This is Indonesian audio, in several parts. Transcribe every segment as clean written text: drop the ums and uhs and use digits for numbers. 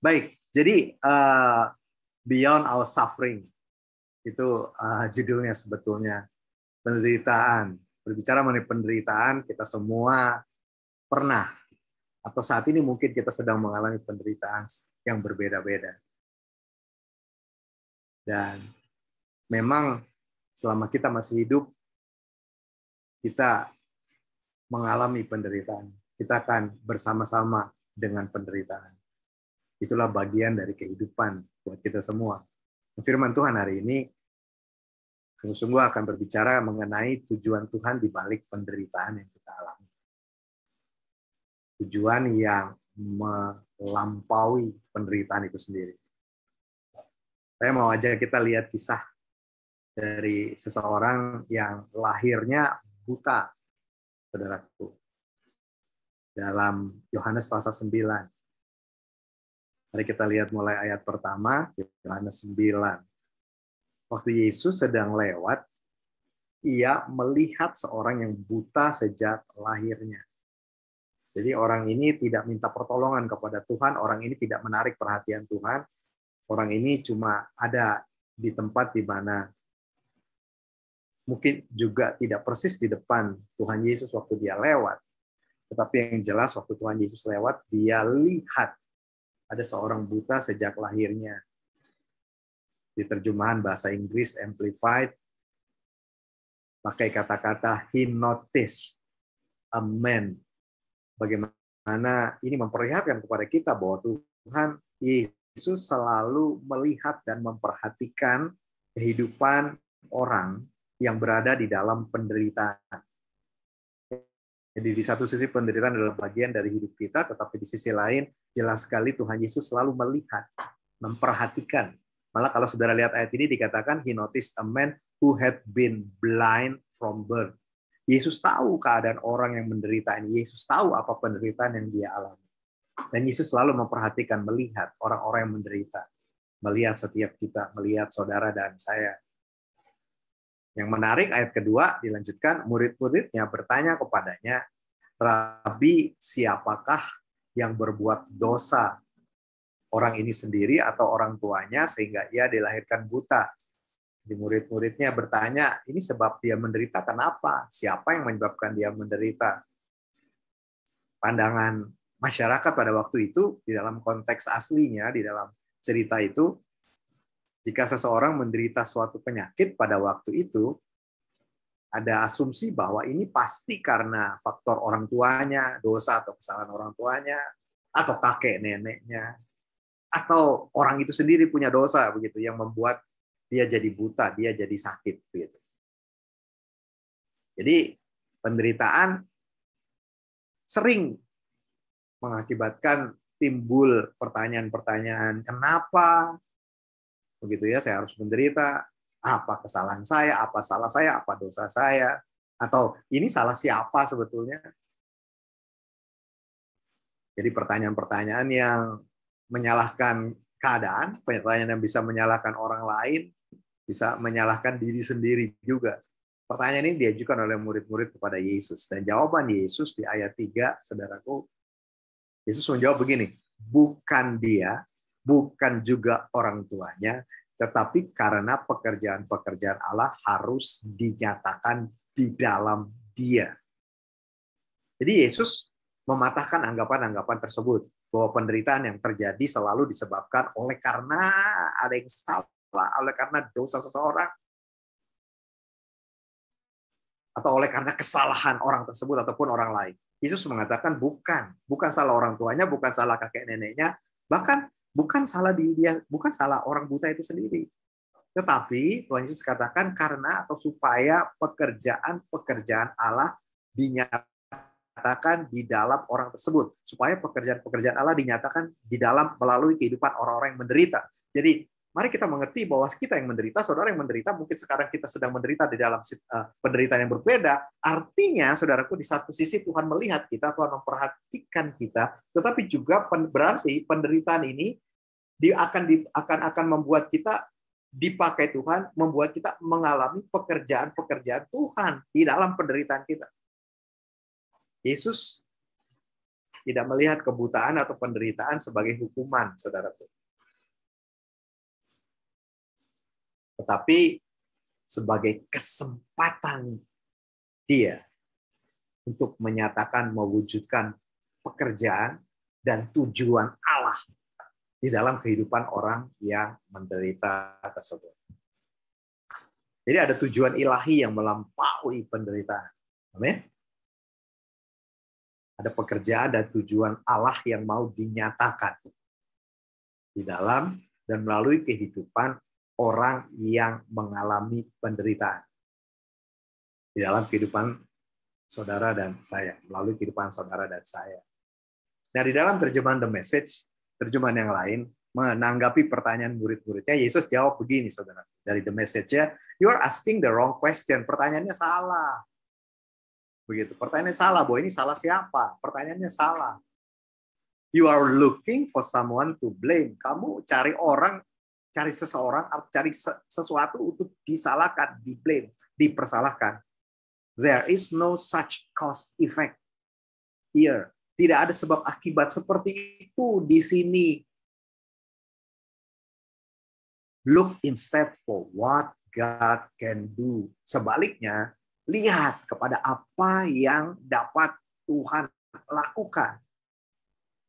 Baik, jadi Beyond Our Suffering itu judulnya sebetulnya. Penderitaan. Berbicara mengenai penderitaan, kita semua pernah atau saat ini mungkin kita sedang mengalami penderitaan yang berbeda-beda. Dan memang selama kita masih hidup, kita mengalami penderitaan. Kita akan bersama-sama dengan penderitaan. Itulah bagian dari kehidupan buat kita semua. Firman Tuhan hari ini sungguh-sungguh akan berbicara mengenai tujuan Tuhan di balik penderitaan yang kita alami. Tujuan yang melampaui penderitaan itu sendiri. Saya mau ajak kita lihat kisah dari seseorang yang lahirnya buta, saudaraku. Dalam Yohanes pasal 9. Mari kita lihat mulai ayat pertama, Yohanes 9. Waktu Yesus sedang lewat, ia melihat seorang yang buta sejak lahirnya. Jadi orang ini tidak minta pertolongan kepada Tuhan, orang ini tidak menarik perhatian Tuhan, orang ini cuma ada di tempat di mana mungkin juga tidak persis di depan Tuhan Yesus waktu dia lewat. Tetapi yang jelas waktu Tuhan Yesus lewat, dia lihat ada seorang buta sejak lahirnya. Di terjemahan bahasa Inggris Amplified, pakai kata-kata he noticed a man. Bagaimana ini memperlihatkan kepada kita bahwa Tuhan Yesus selalu melihat dan memperhatikan kehidupan orang yang berada di dalam penderitaan. Jadi di satu sisi penderitaan adalah bagian dari hidup kita, tetapi di sisi lain jelas sekali Tuhan Yesus selalu melihat, memperhatikan. Malah kalau saudara lihat ayat ini dikatakan he noticed a man who had been blind from birth. Yesus tahu keadaan orang yang menderita ini. Yesus tahu apa penderitaan yang dia alami. Dan Yesus selalu memperhatikan, melihat orang-orang yang menderita. Melihat setiap kita, melihat saudara dan saya. Yang menarik ayat kedua dilanjutkan, murid-muridnya bertanya kepadanya, Rabi, siapakah yang berbuat dosa? Orang ini sendiri atau orang tuanya sehingga ia dilahirkan buta. Di murid-muridnya bertanya, ini sebab dia menderita kenapa? Siapa yang menyebabkan dia menderita? Pandangan masyarakat pada waktu itu, di dalam konteks aslinya, di dalam cerita itu, jika seseorang menderita suatu penyakit pada waktu itu, ada asumsi bahwa ini pasti karena faktor orang tuanya, dosa atau kesalahan orang tuanya, atau kakek neneknya, atau orang itu sendiri punya dosa begitu yang membuat dia jadi buta, dia jadi sakit begitu. Jadi penderitaan sering mengakibatkan timbul pertanyaan-pertanyaan, kenapa begitu ya saya harus menderita? Apa kesalahan saya? Apa salah saya? Apa dosa saya? Atau ini salah siapa sebetulnya? Jadi pertanyaan-pertanyaan yang menyalahkan keadaan, pertanyaan yang bisa menyalahkan orang lain, bisa menyalahkan diri sendiri juga. Pertanyaan ini diajukan oleh murid-murid kepada Yesus. Dan jawaban Yesus di ayat 3, saudaraku, Yesus menjawab begini, bukan dia, bukan juga orang tuanya, tetapi karena pekerjaan-pekerjaan Allah harus dinyatakan di dalam dia. Jadi Yesus mematahkan anggapan-anggapan tersebut, bahwa penderitaan yang terjadi selalu disebabkan oleh karena ada yang salah, oleh karena dosa seseorang, atau oleh karena kesalahan orang tersebut ataupun orang lain. Yesus mengatakan bukan salah orang tuanya, bukan salah kakek neneknya, bahkan bukan salah dia, bukan salah orang buta itu sendiri. Tetapi Tuhan Yesus katakan karena atau supaya pekerjaan-pekerjaan Allah dinyatakan di dalam orang tersebut, supaya pekerjaan-pekerjaan Allah dinyatakan di dalam melalui kehidupan orang-orang yang menderita. Jadi mari kita mengerti bahwa kita yang menderita, saudara yang menderita, mungkin sekarang kita sedang menderita di dalam penderitaan yang berbeda. Artinya, saudaraku, di satu sisi Tuhan melihat kita, Tuhan memperhatikan kita, tetapi juga berarti penderitaan ini akan membuat kita dipakai Tuhan, membuat kita mengalami pekerjaan-pekerjaan Tuhan di dalam penderitaan kita. Yesus tidak melihat kebutaan atau penderitaan sebagai hukuman, saudaraku. Tetapi sebagai kesempatan dia untuk menyatakan, mewujudkan pekerjaan dan tujuan Allah di dalam kehidupan orang yang menderita tersebut. Jadi ada tujuan ilahi yang melampaui penderitaan. Amin. Ada pekerjaan dan tujuan Allah yang mau dinyatakan di dalam dan melalui kehidupan orang yang mengalami penderitaan. Di dalam kehidupan saudara dan saya, melalui kehidupan saudara dan saya. Nah, di dalam terjemahan The Message, terjemahan yang lain, menanggapi pertanyaan murid-muridnya, Yesus jawab begini, saudara. Dari The Message-nya, you are asking the wrong question. Pertanyaannya salah. Begitu. Pertanyaannya salah, bahwa ini salah siapa? Pertanyaannya salah. You are looking for someone to blame. Kamu cari orang, cari seseorang, cari sesuatu untuk disalahkan, di-blame, dipersalahkan. There is no such cause effect here. Tidak ada sebab akibat seperti itu di sini. Look instead for what God can do. Sebaliknya, lihat kepada apa yang dapat Tuhan lakukan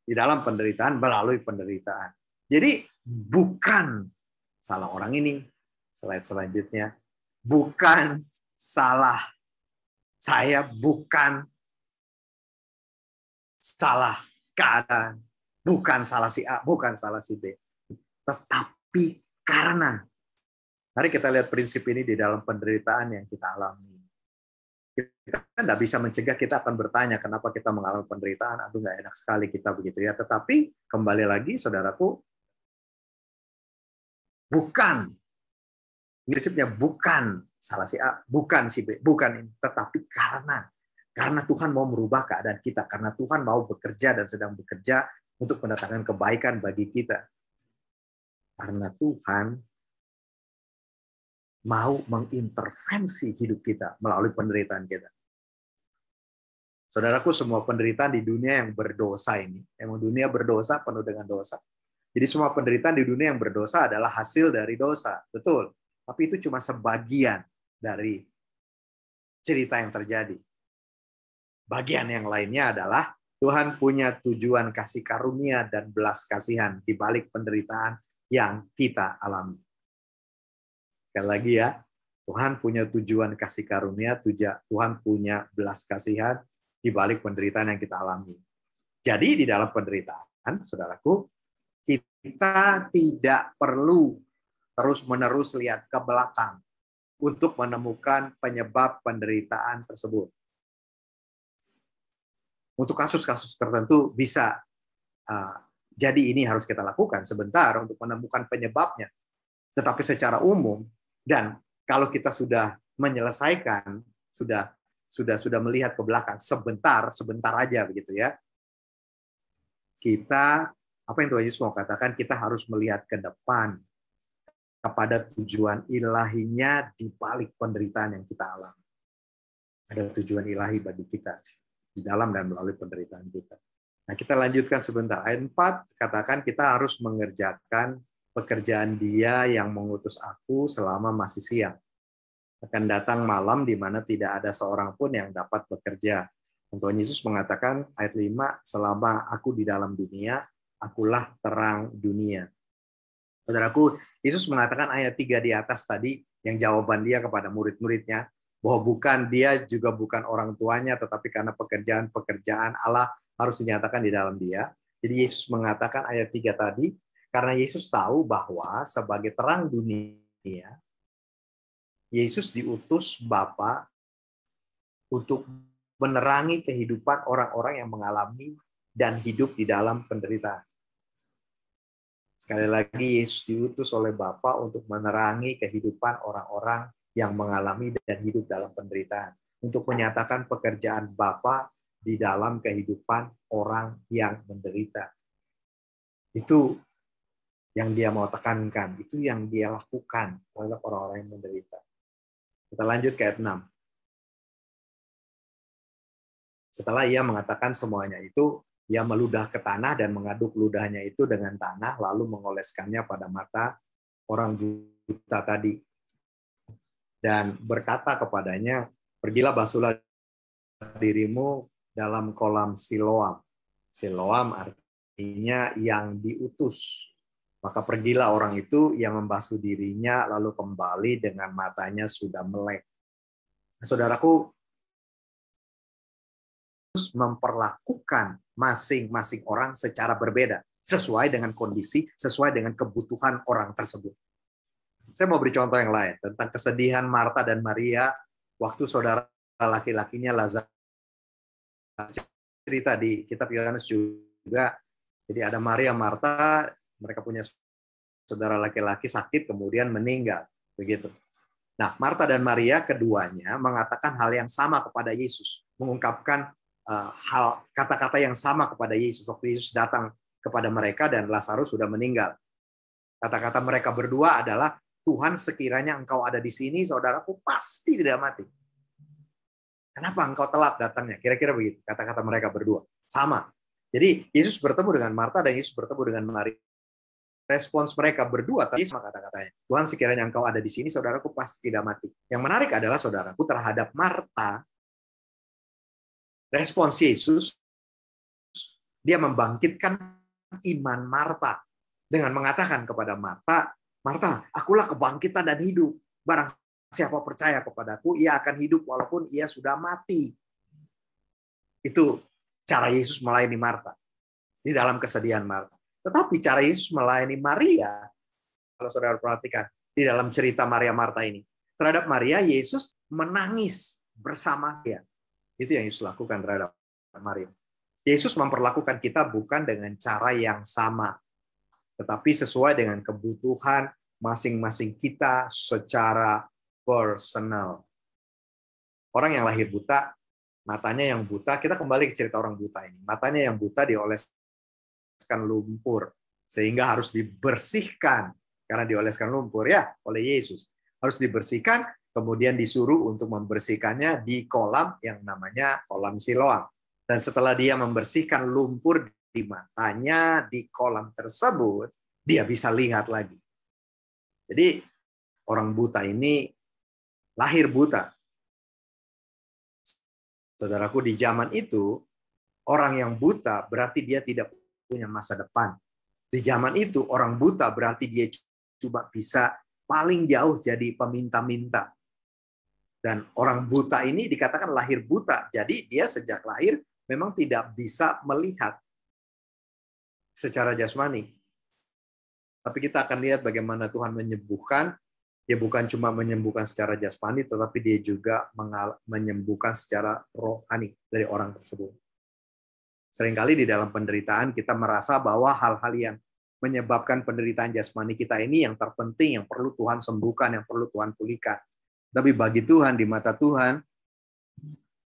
di dalam penderitaan, melalui penderitaan. Jadi bukan salah orang ini, slide selanjutnya, bukan salah saya, bukan salah keadaan, bukan salah si A, bukan salah si B. Tetapi karena, mari kita lihat prinsip ini di dalam penderitaan yang kita alami. Kita tidak bisa mencegah, kita akan bertanya kenapa kita mengalami penderitaan. Aduh, nggak enak sekali kita begitu ya. Tetapi kembali lagi, saudaraku, bukan prinsipnya bukan salah si A, bukan si B, bukan ini, tetapi karena Tuhan mau merubah keadaan kita, karena Tuhan mau bekerja dan sedang bekerja untuk mendatangkan kebaikan bagi kita. Karena Tuhan mau mengintervensi hidup kita melalui penderitaan kita. Saudaraku, semua penderitaan di dunia yang berdosa ini, emang dunia berdosa, penuh dengan dosa. Jadi semua penderitaan di dunia yang berdosa adalah hasil dari dosa, betul. Tapi itu cuma sebagian dari cerita yang terjadi. Bagian yang lainnya adalah Tuhan punya tujuan kasih karunia dan belas kasihan di balik penderitaan yang kita alami. Sekali lagi ya, Tuhan punya tujuan kasih karunia, Tuhan punya belas kasihan di balik penderitaan yang kita alami. Jadi di dalam penderitaan, saudaraku, kita tidak perlu terus-menerus lihat ke belakang untuk menemukan penyebab penderitaan tersebut. Untuk kasus-kasus tertentu bisa jadi ini harus kita lakukan sebentar untuk menemukan penyebabnya. Tetapi secara umum, dan kalau kita sudah menyelesaikan, sudah melihat ke belakang sebentar aja begitu ya. Kita, apa yang Tuhan Yesus mau katakan, kita harus melihat ke depan kepada tujuan ilahinya di balik penderitaan yang kita alami. Ada tujuan ilahi bagi kita di dalam dan melalui penderitaan kita. Nah, kita lanjutkan sebentar. Ayat 4 katakan kita harus mengerjakan pekerjaan Dia yang mengutus aku selama masih siang. Akan datang malam di mana tidak ada seorang pun yang dapat bekerja. Tuhan Yesus mengatakan ayat 5, selama aku di dalam dunia, akulah terang dunia. Saudaraku, Yesus mengatakan ayat 3 di atas tadi, yang jawaban dia kepada murid-muridnya, bahwa bukan dia juga bukan orang tuanya, tetapi karena pekerjaan-pekerjaan Allah harus dinyatakan di dalam dia. Jadi Yesus mengatakan ayat 3 tadi, karena Yesus tahu bahwa sebagai terang dunia, Yesus diutus Bapa untuk menerangi kehidupan orang-orang yang mengalami dan hidup di dalam penderitaan. Sekali lagi, Yesus diutus oleh Bapa untuk menerangi kehidupan orang-orang yang mengalami dan hidup dalam penderitaan. Untuk menyatakan pekerjaan Bapa di dalam kehidupan orang yang menderita. Itu yang dia mau tekankan. Itu yang dia lakukan oleh orang-orang yang menderita. Kita lanjut ke ayat 6. Setelah ia mengatakan semuanya itu, Ia meludah ke tanah dan mengaduk ludahnya itu dengan tanah, lalu mengoleskannya pada mata orang buta tadi. Dan berkata kepadanya, pergilah basuhlah dirimu dalam kolam Siloam. Siloam artinya yang diutus. Maka pergilah orang itu yang membasuh dirinya, lalu kembali dengan matanya sudah melek. Saudaraku, memperlakukan masing-masing orang secara berbeda, sesuai dengan kondisi, sesuai dengan kebutuhan orang tersebut. Saya mau beri contoh yang lain tentang kesedihan Marta dan Maria waktu saudara laki-lakinya Lazarus. Cerita di kitab Yohanes juga. Jadi ada Maria, Marta, mereka punya saudara laki-laki sakit kemudian meninggal, begitu. Nah, Marta dan Maria keduanya mengatakan hal yang sama kepada Yesus, mengungkapkan hal kata-kata yang sama kepada Yesus waktu Yesus datang kepada mereka dan Lazarus sudah meninggal. Kata-kata mereka berdua adalah, Tuhan, sekiranya Engkau ada di sini, saudaraku pasti tidak mati. Kenapa Engkau telat datangnya? Kira-kira begitu. Kata-kata mereka berdua sama. Jadi Yesus bertemu dengan Marta dan Yesus bertemu dengan Maria. Respons mereka berdua tadi sama kata-katanya. Tuhan, sekiranya Engkau ada di sini, saudaraku pasti tidak mati. Yang menarik adalah saudaraku terhadap Marta, respons Yesus, dia membangkitkan iman Marta dengan mengatakan kepada Marta, Marta, akulah kebangkitan dan hidup. Barang siapa percaya kepadaku, ia akan hidup walaupun ia sudah mati. Itu cara Yesus melayani Marta di dalam kesedihan Marta. Tetapi cara Yesus melayani Maria, kalau saudara perhatikan di dalam cerita Maria Marta ini, terhadap Maria Yesus menangis bersama dia. Itu yang Yesus lakukan terhadap Maria. Yesus memperlakukan kita bukan dengan cara yang sama, tetapi sesuai dengan kebutuhan masing-masing kita secara personal. Orang yang lahir buta, matanya yang buta, kita kembali ke cerita orang buta ini. Matanya yang buta dioleskan lumpur, sehingga harus dibersihkan. Karena dioleskan lumpur ya oleh Yesus. Harus dibersihkan, kemudian disuruh untuk membersihkannya di kolam yang namanya kolam Siloam. Dan setelah dia membersihkan lumpur di matanya di kolam tersebut, dia bisa lihat lagi. Jadi orang buta ini lahir buta. Saudaraku, di zaman itu, orang yang buta berarti dia tidak punya masa depan. Di zaman itu, orang buta berarti dia cuma bisa paling jauh jadi peminta-minta. Dan orang buta ini dikatakan lahir buta. Jadi dia sejak lahir memang tidak bisa melihat secara jasmani. Tapi kita akan lihat bagaimana Tuhan menyembuhkan. Dia bukan cuma menyembuhkan secara jasmani, tetapi dia juga menyembuhkan secara rohani dari orang tersebut. Seringkali di dalam penderitaan kita merasa bahwa hal-hal yang menyebabkan penderitaan jasmani kita ini yang terpenting, yang perlu Tuhan sembuhkan, yang perlu Tuhan pulihkan. Tapi bagi Tuhan, di mata Tuhan,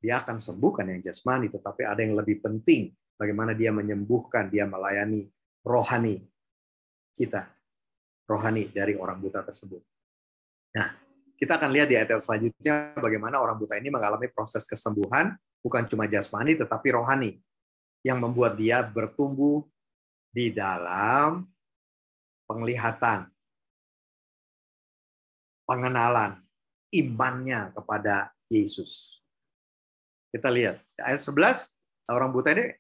dia akan sembuhkan yang jasmani, tetapi ada yang lebih penting, bagaimana dia menyembuhkan, dia melayani rohani kita, rohani dari orang buta tersebut. Nah, kita akan lihat di ayat selanjutnya bagaimana orang buta ini mengalami proses kesembuhan, bukan cuma jasmani, tetapi rohani, yang membuat dia bertumbuh di dalam penglihatan, pengenalan, imannya kepada Yesus. Kita lihat ayat 11, orang buta ini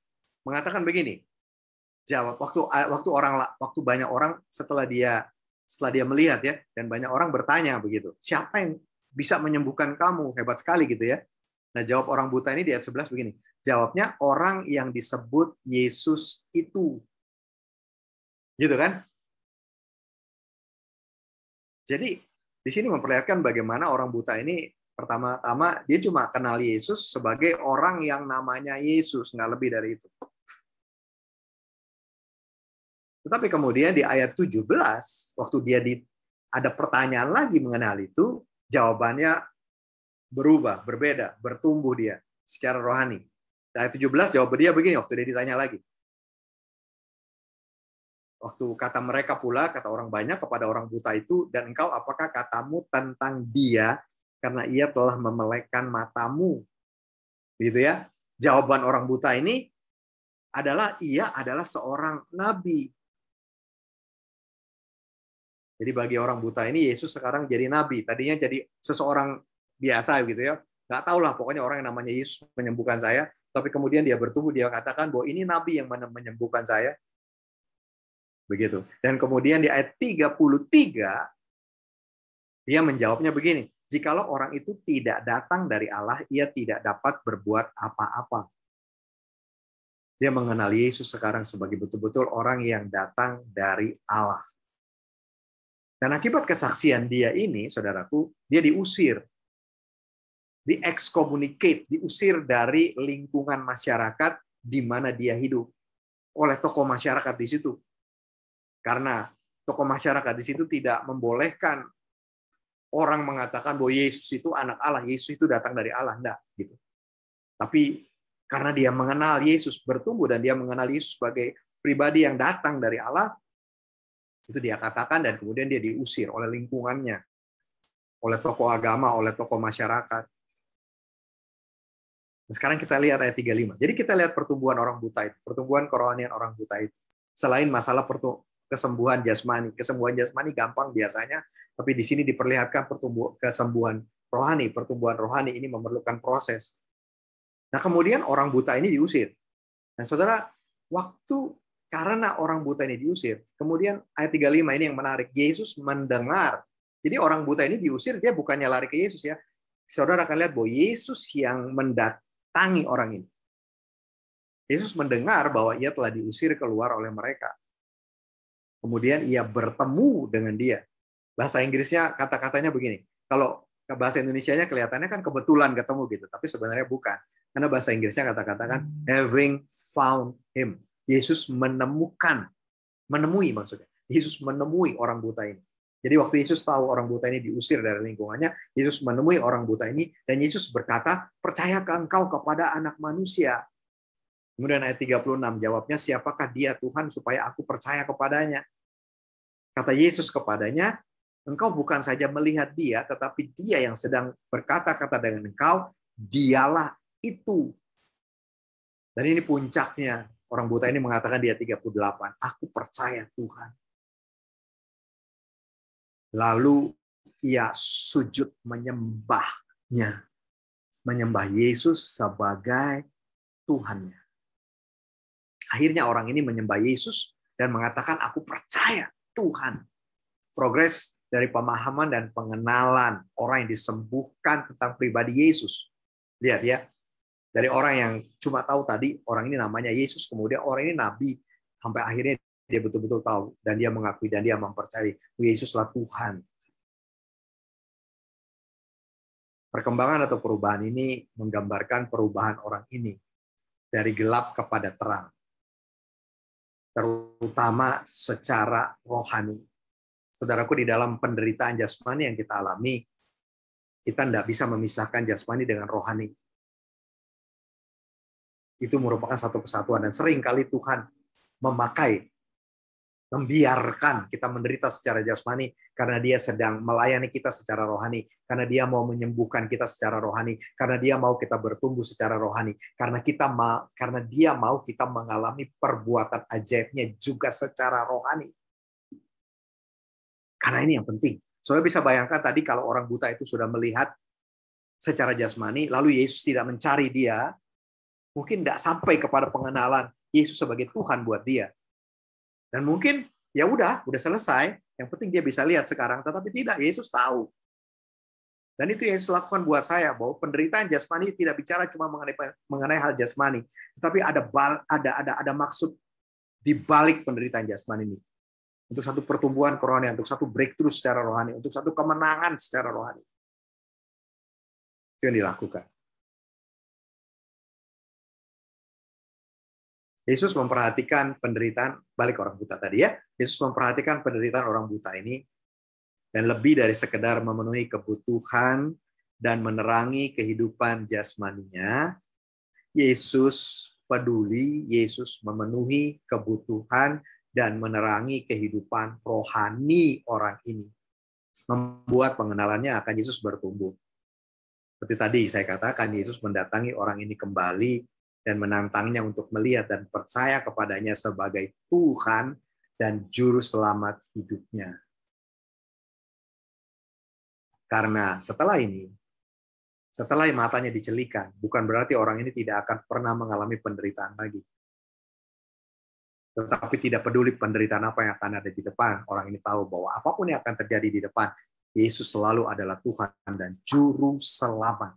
mengatakan begini. Jawab waktu banyak orang setelah dia melihat ya, dan banyak orang bertanya begitu. Siapa yang bisa menyembuhkan kamu? Hebat sekali gitu ya. Nah, jawab orang buta ini di ayat 11 begini. Jawabnya orang yang disebut Yesus itu. Gitu kan? Jadi di sini memperlihatkan bagaimana orang buta ini pertama-tama dia cuma kenal Yesus sebagai orang yang namanya Yesus, nggak lebih dari itu. Tetapi kemudian di ayat 17, waktu dia ada pertanyaan lagi mengenal itu, jawabannya berubah, berbeda, bertumbuh dia secara rohani. Di ayat 17 jawab dia begini waktu dia ditanya lagi. Waktu kata mereka pula, kata orang banyak kepada orang buta itu, dan engkau apakah katamu tentang dia karena ia telah memelekkan matamu? Gitu ya. Jawaban orang buta ini adalah ia adalah seorang nabi. Jadi bagi orang buta ini Yesus sekarang jadi nabi. Tadinya jadi seseorang biasa gitu ya. Nggak tahu lah, pokoknya orang yang namanya Yesus menyembuhkan saya. Tapi kemudian dia bertumbuh, dia katakan bahwa ini nabi yang menyembuhkan saya. Begitu. Dan kemudian di ayat 33, dia menjawabnya begini. Jikalau orang itu tidak datang dari Allah, ia tidak dapat berbuat apa-apa. Dia mengenal Yesus sekarang sebagai betul-betul orang yang datang dari Allah. Dan akibat kesaksian dia ini, saudaraku, dia diusir. Di-excommunicate, diusir dari lingkungan masyarakat di mana dia hidup. Oleh tokoh masyarakat di situ. Karena tokoh masyarakat di situ tidak membolehkan orang mengatakan bahwa Yesus itu anak Allah, Yesus itu datang dari Allah. Enggak, gitu. Tapi karena dia mengenal Yesus, bertumbuh, dan dia mengenal Yesus sebagai pribadi yang datang dari Allah, itu dia katakan, dan kemudian dia diusir oleh lingkungannya, oleh tokoh agama, oleh tokoh masyarakat. Nah, sekarang kita lihat ayat 35. Jadi kita lihat pertumbuhan orang buta itu, pertumbuhan kerohanian orang buta itu. Selain masalah kesembuhan jasmani. Kesembuhan jasmani gampang biasanya, tapi di sini diperlihatkan kesembuhan rohani. Pertumbuhan rohani ini memerlukan proses. Nah, kemudian orang buta ini diusir. Nah, saudara, karena orang buta ini diusir, kemudian ayat 35 ini yang menarik. Yesus mendengar. Jadi orang buta ini diusir, dia bukannya lari ke Yesus ya. Saudara akan lihat bahwa Yesus yang mendatangi orang ini. Yesus mendengar bahwa ia telah diusir keluar oleh mereka. Kemudian ia bertemu dengan dia. Bahasa Inggrisnya kata-katanya begini. Kalau ke bahasa Indonesianya kelihatannya kan kebetulan ketemu gitu, tapi sebenarnya bukan. Karena bahasa Inggrisnya kata-katakan having found him. Yesus menemui maksudnya. Yesus menemui orang buta ini. Jadi waktu Yesus tahu orang buta ini diusir dari lingkungannya, Yesus menemui orang buta ini, dan Yesus berkata, percayakah engkau kepada anak manusia? Kemudian ayat 36, jawabnya, siapakah dia Tuhan supaya aku percaya kepadanya? Kata Yesus kepadanya, engkau bukan saja melihat dia, tetapi dia yang sedang berkata-kata dengan engkau, dialah itu. Dan ini puncaknya. Orang buta ini mengatakan di ayat 38, aku percaya Tuhan. Lalu ia sujud menyembahnya. Menyembah Yesus sebagai Tuhannya. Akhirnya orang ini menyembah Yesus dan mengatakan, aku percaya Tuhan. Progres dari pemahaman dan pengenalan orang yang disembuhkan tentang pribadi Yesus. Lihat ya, dari orang yang cuma tahu tadi, orang ini namanya Yesus, kemudian orang ini nabi, sampai akhirnya dia betul-betul tahu, dan dia mengakui, dan dia mempercayai Yesuslah Tuhan. Perkembangan atau perubahan ini menggambarkan perubahan orang ini dari gelap kepada terang, terutama secara rohani. Saudaraku, di dalam penderitaan jasmani yang kita alami, kita tidak bisa memisahkan jasmani dengan rohani. Itu merupakan satu kesatuan, dan seringkali Tuhan membiarkan kita menderita secara jasmani karena dia sedang melayani kita secara rohani, karena dia mau menyembuhkan kita secara rohani, karena dia mau kita bertumbuh secara rohani, karena dia mau kita mengalami perbuatan ajaibnya juga secara rohani. Karena ini yang penting. Soalnya bisa bayangkan tadi kalau orang buta itu sudah melihat secara jasmani, lalu Yesus tidak mencari dia, mungkin nggak sampai kepada pengenalan Yesus sebagai Tuhan buat dia. Dan mungkin ya udah selesai. Yang penting dia bisa lihat sekarang. Tetapi tidak, Yesus tahu. Dan itu yang Yesus lakukan buat saya, bahwa penderitaan jasmani tidak bicara cuma mengenai hal jasmani, tetapi ada maksud di balik penderitaan jasmani ini. Untuk satu pertumbuhan kerohanian, untuk satu breakthrough secara rohani, untuk satu kemenangan secara rohani. Itu yang dilakukan. Yesus memperhatikan penderitaan, balik orang buta tadi ya, Yesus memperhatikan penderitaan orang buta ini, dan lebih dari sekedar memenuhi kebutuhan dan menerangi kehidupan jasmaninya, Yesus peduli, Yesus memenuhi kebutuhan dan menerangi kehidupan rohani orang ini. Membuat pengenalannya akan Yesus bertumbuh. Seperti tadi saya katakan, Yesus mendatangi orang ini kembali dan menantangnya untuk melihat dan percaya kepadanya sebagai Tuhan dan Juru Selamat hidupnya. Karena setelah matanya dicelikan, bukan berarti orang ini tidak akan pernah mengalami penderitaan lagi. Tetapi tidak peduli penderitaan apa yang akan ada di depan, orang ini tahu bahwa apapun yang akan terjadi di depan, Yesus selalu adalah Tuhan dan Juru Selamat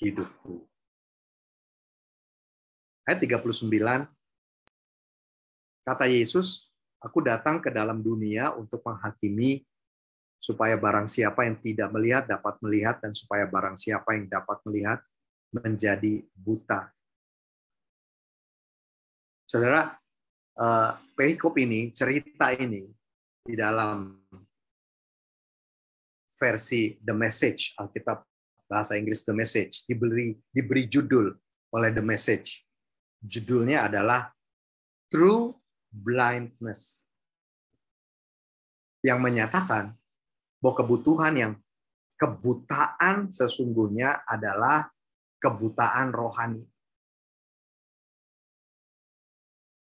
hidupku. Ayat 39, kata Yesus, aku datang ke dalam dunia untuk menghakimi, supaya barang siapa yang tidak melihat dapat melihat, dan supaya barang siapa yang dapat melihat menjadi buta. Saudara, perikop ini, cerita ini, di dalam versi The Message, Alkitab bahasa Inggris The Message, diberi judul oleh The Message. Judulnya adalah True Blindness. Yang menyatakan bahwa kebutaan sesungguhnya adalah kebutaan rohani.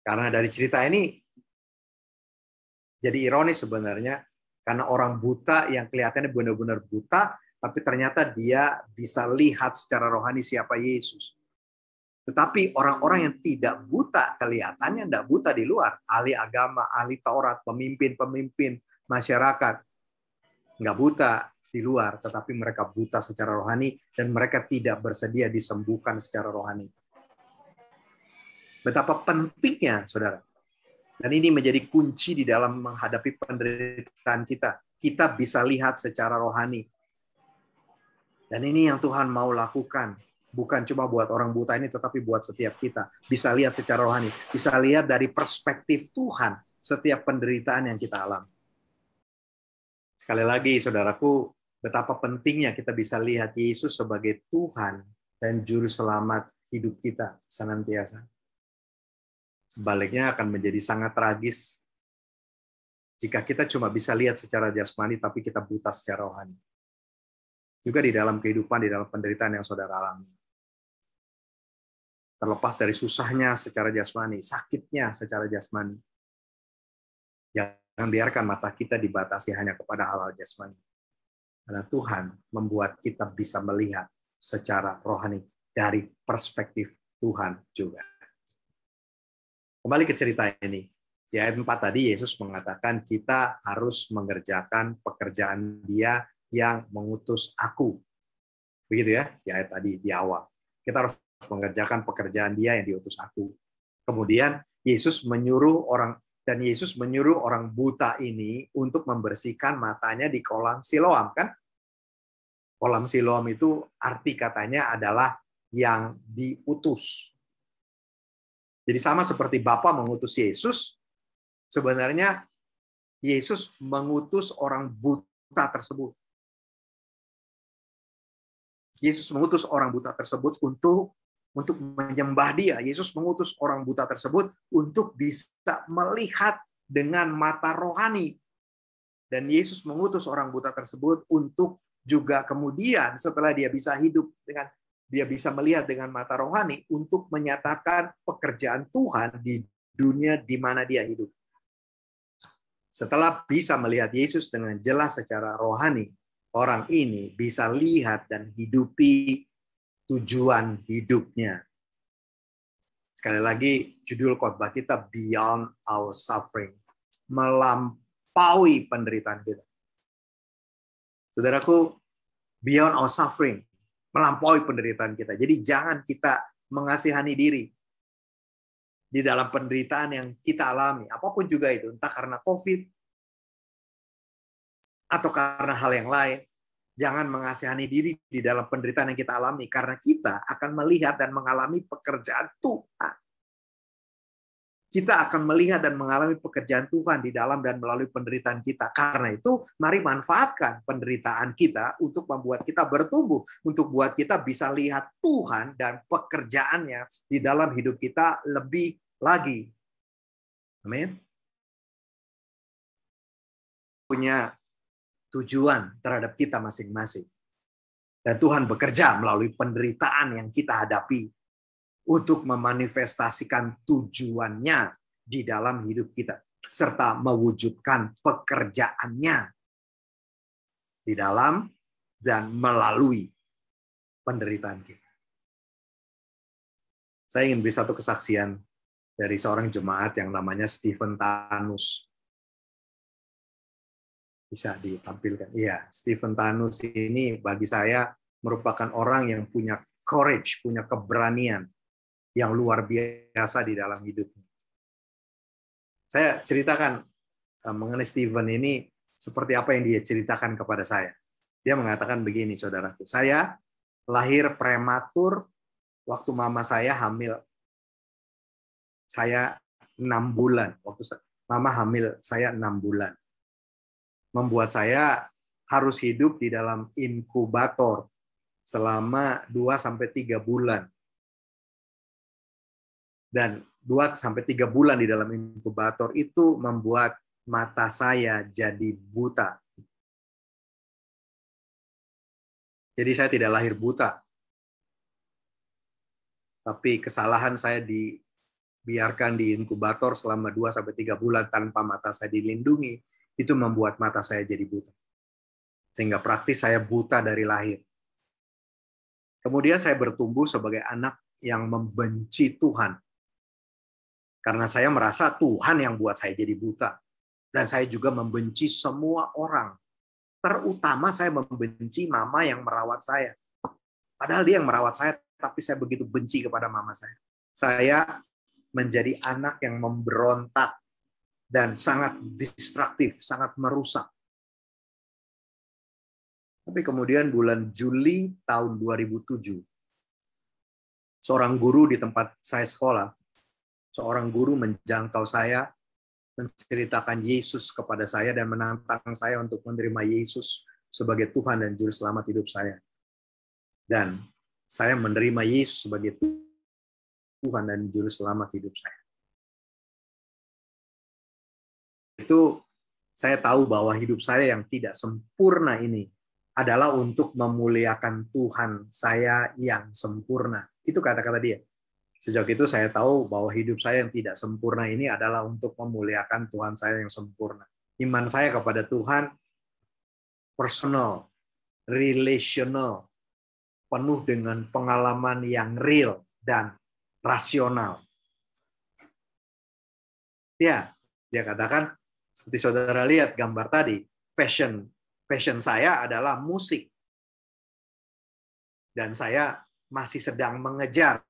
Karena dari cerita ini jadi ironis sebenarnya, karena orang buta yang kelihatannya benar-benar buta, tapi ternyata dia bisa lihat secara rohani siapa Yesus. Tetapi orang-orang yang tidak buta, kelihatannya tidak buta di luar, ahli agama, ahli Taurat, pemimpin-pemimpin masyarakat, nggak buta di luar, tetapi mereka buta secara rohani dan mereka tidak bersedia disembuhkan secara rohani. Betapa pentingnya, saudara. Dan ini menjadi kunci di dalam menghadapi penderitaan kita. Kita bisa lihat secara rohani. Dan ini yang Tuhan mau lakukan. Bukan cuma buat orang buta ini, tetapi buat setiap kita. Bisa lihat secara rohani. Bisa lihat dari perspektif Tuhan setiap penderitaan yang kita alami. Sekali lagi, saudaraku, betapa pentingnya kita bisa lihat Yesus sebagai Tuhan dan Juru Selamat hidup kita senantiasa. Sebaliknya akan menjadi sangat tragis jika kita cuma bisa lihat secara jasmani, tapi kita buta secara rohani. Juga di dalam kehidupan, di dalam penderitaan yang saudara alami. Terlepas dari susahnya secara jasmani, sakitnya secara jasmani. Jangan biarkan mata kita dibatasi hanya kepada hal-hal jasmani. Karena Tuhan membuat kita bisa melihat secara rohani dari perspektif Tuhan juga. Kembali ke cerita ini. Di ayat 4 tadi Yesus mengatakan kita harus mengerjakan pekerjaan Dia yang mengutus aku. Begitu ya, di ayat tadi di awal. Kita harus mengerjakan pekerjaan Dia yang diutus aku. Kemudian Yesus menyuruh orang buta ini untuk membersihkan matanya di kolam Siloam, kan? Kolam Siloam itu arti katanya adalah yang diutus. Jadi sama seperti Bapa mengutus Yesus, sebenarnya Yesus mengutus orang buta tersebut. Yesus mengutus orang buta tersebut untuk menyembah Dia. Yesus mengutus orang buta tersebut untuk bisa melihat dengan mata rohani. Dan Yesus mengutus orang buta tersebut untuk juga kemudian setelah dia bisa hidup dia bisa melihat dengan mata rohani untuk menyatakan pekerjaan Tuhan di dunia di mana dia hidup. Setelah bisa melihat Yesus dengan jelas secara rohani, orang ini bisa lihat dan hidupi tujuan hidupnya. Sekali lagi, judul khotbah kita Beyond Our Suffering. Melampaui penderitaan kita. Saudaraku, beyond our suffering. Melampaui penderitaan kita. Jadi jangan kita mengasihani diri di dalam penderitaan yang kita alami. Apapun juga itu. Entah karena COVID atau karena hal yang lain. Jangan mengasihani diri di dalam penderitaan yang kita alami. Karena kita akan melihat dan mengalami pekerjaan Tuhan. Kita akan melihat dan mengalami pekerjaan Tuhan di dalam dan melalui penderitaan kita. Karena itu, mari manfaatkan penderitaan kita untuk membuat kita bertumbuh. Untuk buat kita bisa lihat Tuhan dan pekerjaannya di dalam hidup kita lebih lagi. Amin. Punya tujuan terhadap kita masing-masing. Dan Tuhan bekerja melalui penderitaan yang kita hadapi untuk memanifestasikan tujuannya di dalam hidup kita, serta mewujudkan pekerjaannya di dalam dan melalui penderitaan kita. Saya ingin beri satu kesaksian dari seorang jemaat yang namanya Stephen Tanus. Bisa ditampilkan. Iya, Stephen Tanus ini bagi saya merupakan orang yang punya courage, punya keberanian yang luar biasa di dalam hidupnya. Saya ceritakan mengenai Stephen ini seperti apa yang dia ceritakan kepada saya. Dia mengatakan begini, saudaraku. Saya lahir prematur waktu mama saya hamil. Saya 6 bulan. Waktu mama hamil saya 6 bulan. Membuat saya harus hidup di dalam inkubator selama 2-3 bulan. Dan 2-3 bulan di dalam inkubator itu membuat mata saya jadi buta. Jadi saya tidak lahir buta. Tapi kesalahan saya dibiarkan di inkubator selama 2-3 bulan tanpa mata saya dilindungi, itu membuat mata saya jadi buta. Sehingga praktis saya buta dari lahir. Kemudian saya bertumbuh sebagai anak yang membenci Tuhan. Karena saya merasa Tuhan yang buat saya jadi buta. Dan saya juga membenci semua orang. Terutama saya membenci mama yang merawat saya. Padahal dia yang merawat saya, tapi saya begitu benci kepada mama saya. Saya menjadi anak yang memberontak dan sangat destruktif, sangat merusak. Tapi kemudian bulan Juli tahun 2007, seorang guru di tempat saya sekolah, seorang guru menjangkau saya, menceritakan Yesus kepada saya dan menantang saya untuk menerima Yesus sebagai Tuhan dan Juru Selamat hidup saya. Dan saya menerima Yesus sebagai Tuhan dan Juru Selamat hidup saya. Itu saya tahu bahwa hidup saya yang tidak sempurna ini adalah untuk memuliakan Tuhan saya yang sempurna. Itu kata-kata dia. Sejak itu saya tahu bahwa hidup saya yang tidak sempurna ini adalah untuk memuliakan Tuhan saya yang sempurna. Iman saya kepada Tuhan personal, relational, penuh dengan pengalaman yang real dan rasional. Ya, dia katakan, seperti saudara lihat gambar tadi, passion saya adalah musik. Dan saya masih sedang mengejar.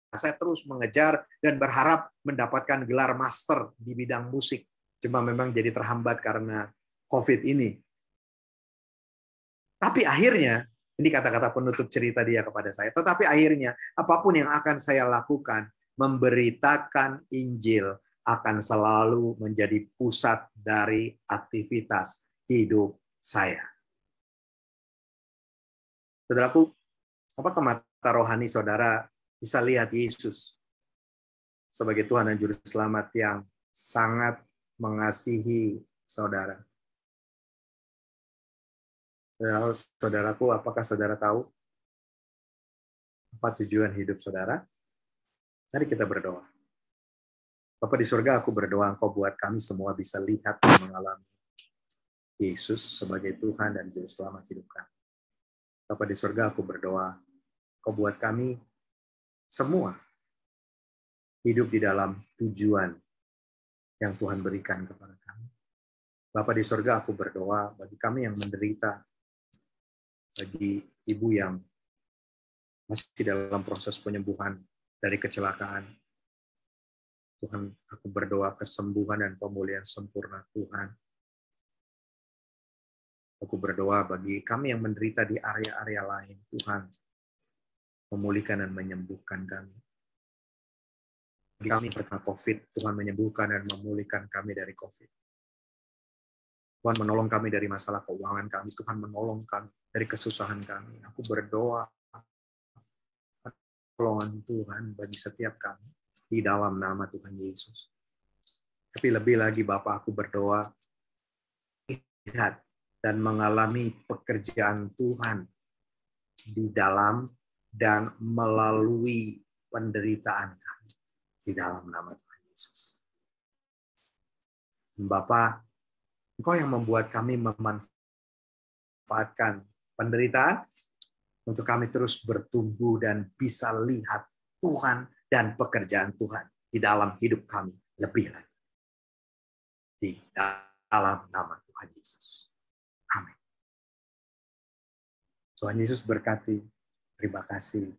Saya terus mengejar dan berharap mendapatkan gelar master di bidang musik. Cuma memang jadi terhambat karena COVID ini. Tapi akhirnya, ini kata-kata penutup cerita dia kepada saya, tetapi akhirnya apapun yang akan saya lakukan, memberitakan Injil akan selalu menjadi pusat dari aktivitas hidup saya. Saudaraku, apakah mata rohani saudara bisa lihat Yesus sebagai Tuhan dan Juru Selamat yang sangat mengasihi saudara? Saudaraku, apakah saudara tahu apa tujuan hidup saudara? Mari kita berdoa. Bapa di surga, aku berdoa Engkau buat kami semua bisa lihat dan mengalami Yesus sebagai Tuhan dan Juru Selamat hidup kami. Bapa di surga, aku berdoa Engkau buat kami semua hidup di dalam tujuan yang Tuhan berikan kepada kami. Bapa di surga, aku berdoa bagi kami yang menderita, bagi ibu yang masih dalam proses penyembuhan dari kecelakaan. Tuhan, aku berdoa kesembuhan dan pemulihan sempurna Tuhan. Aku berdoa bagi kami yang menderita di area-area lain, Tuhan, memulihkan dan menyembuhkan kami. Bagi kami terkena COVID, Tuhan menyembuhkan dan memulihkan kami dari COVID. Tuhan menolong kami dari masalah keuangan kami. Tuhan menolong kami dari kesusahan kami. Aku berdoa pertolongan Tuhan bagi setiap kami di dalam nama Tuhan Yesus. Tapi lebih lagi Bapa, aku berdoa lihat dan mengalami pekerjaan Tuhan di dalam dan melalui penderitaan kami di dalam nama Tuhan Yesus. Bapa, Engkau yang membuat kami memanfaatkan penderitaan untuk kami terus bertumbuh dan bisa lihat Tuhan dan pekerjaan Tuhan di dalam hidup kami lebih lagi. Di dalam nama Tuhan Yesus. Amin. Tuhan Yesus berkati. Terima kasih.